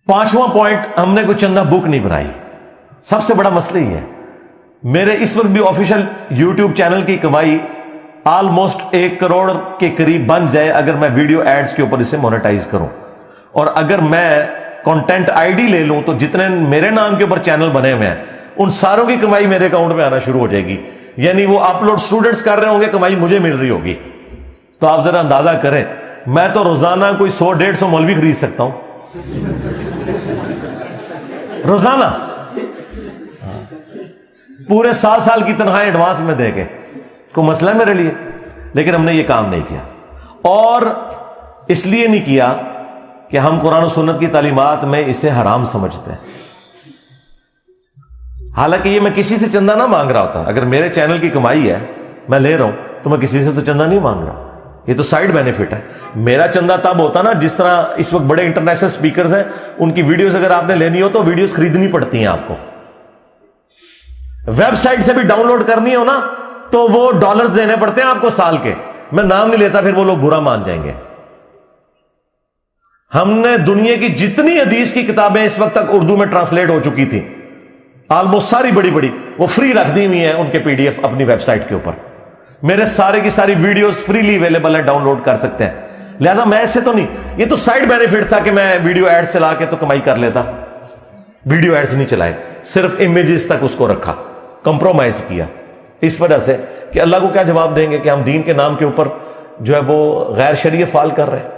5वां पॉइंट, हमने कोई चंदा बुक नहीं बनाई। सबसे बड़ा मसला ही है। मेरे इस वक्त भी ऑफिशियल यूट्यूब चैनल की कमाई ऑलमोस्ट 1 करोड़ के करीब बन जाए अगर मैं वीडियो एड्स के ऊपर इसे मोनेटाइज करूं, और अगर मैं कंटेंट आईडी ले लूं तो जितने मेरे नाम के ऊपर चैनल बने हुए हैं उन सारों की कमाई मेरे अकाउंट में आना शुरू हो जाएगी। यानी वो अपलोड स्टूडेंट्स कर रहे होंगे, कमाई मुझे मिल रही होगी। तो आप जरा अंदाजा करें, मैं तो रोजाना कोई 100-150 मौलवी खरीद सकता हूं रोजाना, पूरे साल की तनख्वाह एडवांस में देके। कोई मसला है मेरे लिए, लेकिन हमने ये काम नहीं किया। और इसलिए नहीं किया कि हम कुरान और सुन्नत की तालीमात में इसे हराम समझते हैं। हालांकि ये मैं किसी से चंदा ना मांग रहा होता। अगर मेरे चैनल की कमाई है, मैं ले रहा हूं, तो मैं किसी से तो चंदा नहीं मांग रहा। ये तो साइड बेनिफिट है। मेरा चंदा तब होता ना, जिस तरह इस वक्त बड़े इंटरनेशनल स्पीकर्स हैं, उनकी वीडियोस अगर आपने लेनी हो तो वीडियोस खरीदनी पड़ती हैं आपको। वेबसाइट से भी डाउनलोड करनी हो ना तो वो डॉलर्स देने पड़ते हैं आपको साल के। मैं नाम नहीं लेता, फिर वो लोग बुरा मान जाएंगे। हमने दुनिया की जितनी हदीस की किताबें इस वक्त तक उर्दू में ट्रांसलेट हो चुकी थी, ऑलमोस्ट सारी बड़ी बड़ी, वो फ्री रख दी हुई है उनके पीडीएफ अपनी वेबसाइट के ऊपर। मेरे सारे की सारी वीडियोस फ्रीली अवेलेबल है, डाउनलोड कर सकते हैं। लिहाजा मैं ऐसे तो नहीं, ये तो साइड बेनिफिट था कि मैं वीडियो एड्स चला के तो कमाई कर लेता। वीडियो एड्स नहीं चलाए, सिर्फ इमेजेस तक उसको रखा, कंप्रोमाइज किया इस वजह से कि अल्लाह को क्या जवाब देंगे कि हम दीन के नाम के ऊपर जो है वो गैर शरीय फाल कर रहे हैं।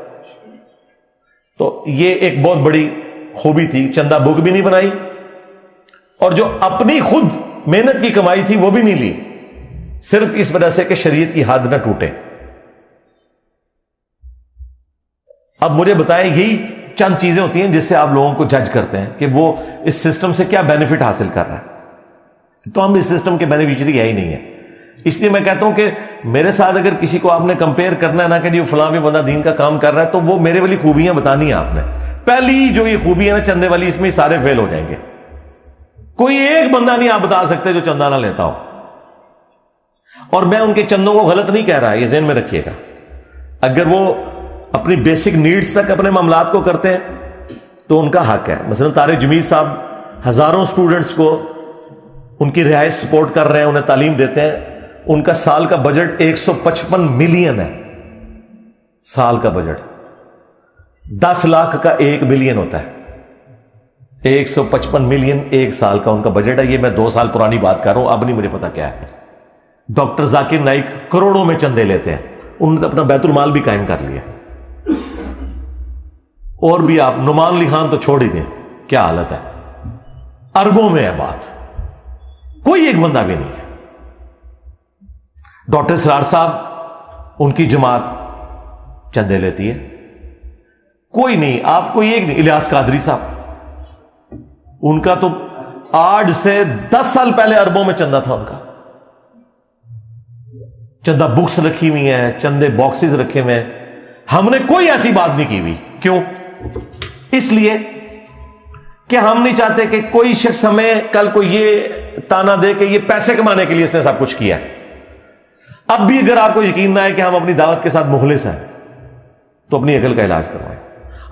तो ये एक बहुत बड़ी खूबी थी। चंदा बुक भी नहीं बनाई, और जो अपनी खुद मेहनत की कमाई थी वो भी नहीं ली, सिर्फ इस वजह से कि शरीयत की हद ना टूटे। अब मुझे बताएं, यही चंद चीजें होती हैं जिससे आप लोगों को जज करते हैं कि वो इस सिस्टम से क्या बेनिफिट हासिल कर रहा है। तो हम इस सिस्टम के बेनिफिशियरी है ही नहीं है। इसलिए मैं कहता हूं कि मेरे साथ अगर किसी को आपने कंपेयर करना है ना कि जी फलां भी बंदा दीन का काम कर रहा है, तो वो मेरे वाली खूबियां बतानी है आपने। पहली जो ये खूबी है ना चंदे वाली, इसमें सारे फेल हो जाएंगे। कोई एक बंदा नहीं आप बता सकते जो चंदा ना लेता हो। और मैं उनके चंदों को गलत नहीं कह रहा, ये ज़हन में रखिएगा। अगर वो अपनी बेसिक नीड्स तक अपने मामलात को करते हैं तो उनका हक है। मसलन तारिक जमील साहब हजारों स्टूडेंट्स को उनकी रिहाइश सपोर्ट कर रहे हैं, उन्हें तालीम देते हैं। उनका साल का बजट 155 मिलियन है। साल का बजट 10 लाख का 1 बिलियन होता है। 155 मिलियन एक साल का उनका बजट है। ये मैं 2 साल पुरानी बात कर रहा हूं, अब नहीं मुझे पता क्या है। डॉक्टर जाकिर नाइक करोड़ों में चंदे लेते हैं, उन्होंने अपना बैतुल माल भी कायम कर लिया। और भी आप नुमान अली खान तो छोड़ ही दें, क्या हालत है, अरबों में है बात। कोई एक बंदा भी नहीं है। डॉक्टर सरार साहब, उनकी जमात चंदे लेती है, कोई नहीं। आप कोई एक नहीं। इलियास कादरी साहब, उनका तो आज से 10 साल पहले अरबों में चंदा था उनका। चंदा बुक्स रखी हुई हैं, चंदे बॉक्सेस रखे हुए हैं। हमने कोई ऐसी बात नहीं की हुई। क्यों? इसलिए कि हम नहीं चाहते कि कोई शख्स हमें कल को ये ताना दे कि ये पैसे कमाने के लिए इसने सब कुछ किया। अब भी अगर आपको यकीन ना है कि हम अपनी दावत के साथ मुखलिस हैं तो अपनी अकल का इलाज करवाएं।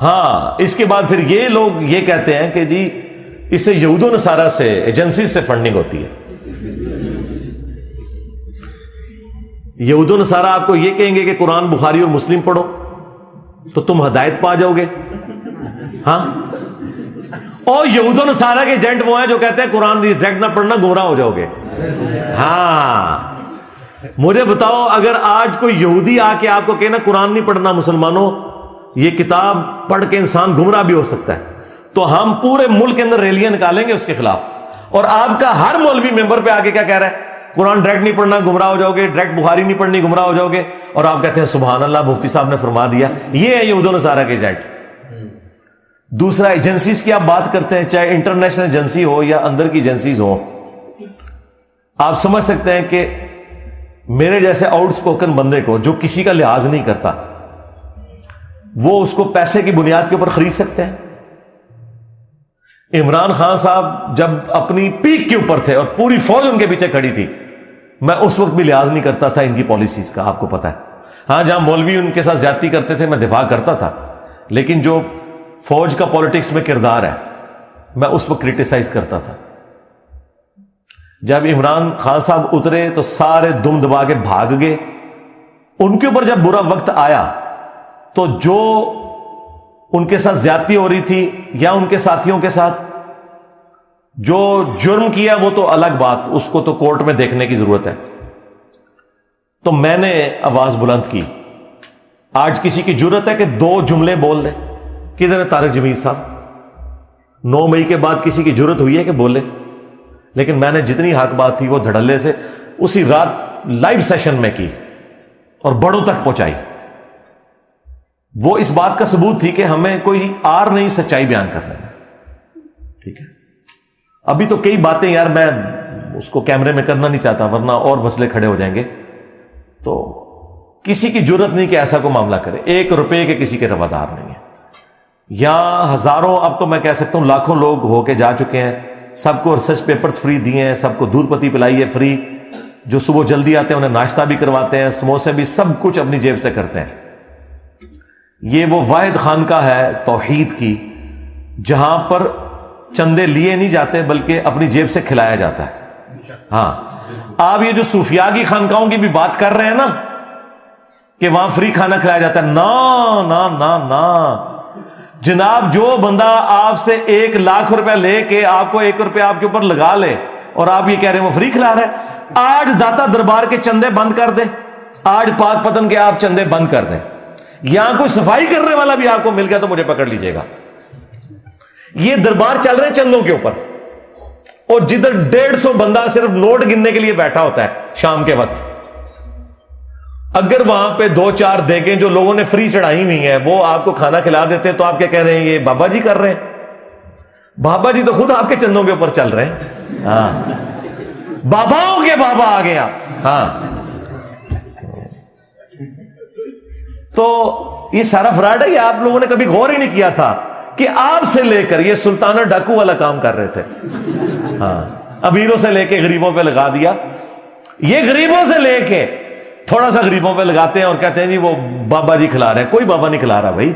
हां, इसके बाद फिर ये लोग ये कहते हैं कि जी इससे यहूदो नसारा से, एजेंसी से फंडिंग होती है। यहूदो नसारा आपको ये कहेंगे कि कुरान, बुखारी और मुस्लिम पढ़ो तो तुम हिदायत पा जाओगे। हां, और यहूदो नसारा के एजेंट वो हैं जो कहते हैं कुरान डायरेक्ट ना पढ़ना, गुमराह हो जाओगे। हां, मुझे बताओ, अगर आज कोई यहूदी आके आपको कहना कुरान नहीं पढ़ना मुसलमानों, ये किताब पढ़ के इंसान गुमराह भी हो सकता है, तो हम पूरे मुल्क के अंदर रैलियां निकालेंगे उसके खिलाफ। और आपका हर मौलवी मेंबर पे आके क्या कह रहा है, कुरान डायरेक्ट नहीं पढ़ना, गुमराह हो जाओगे, डायरेक्ट बुखारी नहीं पढ़नी, गुमराह हो जाओगे। और आप कहते हैं सुभान अल्लाह, मुफ्ती साहब ने फरमा दिया। ये है यहूदो नसारा के एजेंट। दूसरा, एजेंसीज की आप बात करते हैं, चाहे इंटरनेशनल एजेंसी हो या अंदर की एजेंसीज हो, आप समझ सकते हैं कि मेरे जैसे आउटस्पोकन बंदे को जो किसी का लिहाज नहीं करता, वो उसको पैसे की बुनियाद के ऊपर खरीद सकते हैं। इमरान खान साहब जब अपनी पीक के ऊपर थे और पूरी फौज उनके पीछे खड़ी थी, मैं उस वक्त भी लिहाज नहीं करता था इनकी पॉलिसीज का, आपको पता है। हां, जहां मौलवी उनके साथ ज्यादती करते थे मैं दिफा करता था, लेकिन जो فوج کا پالیٹکس میں کردار ہے، میں اس وقت کرٹیسائز کرتا تھا. جب عمران خان صاحب اترے تو سارے دم دبا کے بھاگ گئے. ان کے اوپر جب برا وقت آیا تو جو ان کے ساتھ زیادتی ہو رہی تھی یا ان کے ساتھیوں کے ساتھ جو جرم کیا وہ تو الگ بات، اس کو تو کورٹ میں دیکھنے کی ضرورت ہے. تو میں نے آواز بلند کی. آج کسی کی جرت ہے کہ 2 جملے بول دے؟ کدھر ہے طارق جمیل صاحب؟ 9 مئی کے بعد کسی کی جرت ہوئی ہے کہ بولے؟ لیکن میں نے جتنی حق بات تھی وہ دھڑلے سے اسی رات لائیو سیشن میں کی اور بڑوں تک پہنچائی. وہ اس بات کا ثبوت تھی کہ ہمیں کوئی آر نہیں سچائی بیان کرنے میں. ٹھیک ہے، ابھی تو کئی باتیں یار میں اس کو کیمرے میں کرنا نہیں چاہتا ورنہ اور مسئلے کھڑے ہو جائیں گے. تو کسی کی جرت نہیں کہ ایسا کو معاملہ کرے. 1 روپے کے کسی کے روادار نہیں ہے. یہاں ہزاروں، اب تو میں کہہ سکتا ہوں لاکھوں لوگ ہو کے جا چکے ہیں. سب کو ریسرچ پیپرز فری دیے ہیں، سب کو دودھ پتی پلائی ہے فری. جو صبح جلدی آتے ہیں انہیں ناشتہ بھی کرواتے ہیں، سموسے بھی، سب کچھ اپنی جیب سے کرتے ہیں. یہ وہ واحد خانقاہ ہے توحید کی جہاں پر چندے لیے نہیں جاتے بلکہ اپنی جیب سے کھلایا جاتا ہے. ہاں، آپ یہ جو صوفیاء کی خانقاہوں کی بھی بات کر رہے ہیں نا کہ وہاں فری کھانا کھلایا جاتا ہے، نا نا نا نا جناب. جو بندہ آپ سے 1 لاکھ روپے لے کے آپ کو 1 روپے آپ کے اوپر لگا لے اور آپ یہ کہہ رہے ہیں وہ فری کھلا رہا ہے. آج داتا دربار کے چندے بند کر دیں، آج پاک پتن کے آپ چندے بند کر دیں. یہاں کوئی صفائی کرنے والا بھی آپ کو مل گیا تو مجھے پکڑ لیجئے گا. یہ دربار چل رہے ہیں چندوں کے اوپر، اور جدھر 150 بندہ صرف نوٹ گننے کے لیے بیٹھا ہوتا ہے شام کے وقت، اگر وہاں پہ 2-4 دیگیں جو لوگوں نے فری چڑھائی ہوئی ہیں وہ آپ کو کھانا کھلا دیتے ہیں تو آپ کیا کہہ رہے ہیں یہ بابا جی کر رہے ہیں؟ بابا جی تو خود آپ کے چندوں کے اوپر چل رہے ہیں. ہاں، باباؤں کے بابا آ گئے آپ. ہاں، تو یہ سارا فراڈ ہے. یہ آپ لوگوں نے کبھی غور ہی نہیں کیا تھا کہ آپ سے لے کر یہ سلطانہ ڈاکو والا کام کر رہے تھے. ہاں، امیروں سے لے کے غریبوں پہ لگا دیا. یہ غریبوں سے لے کے تھوڑا سا غریبوں پہ لگاتے ہیں اور کہتے ہیں جی وہ بابا جی کھلا رہے ہیں. کوئی بابا نہیں کھلا رہا بھائی.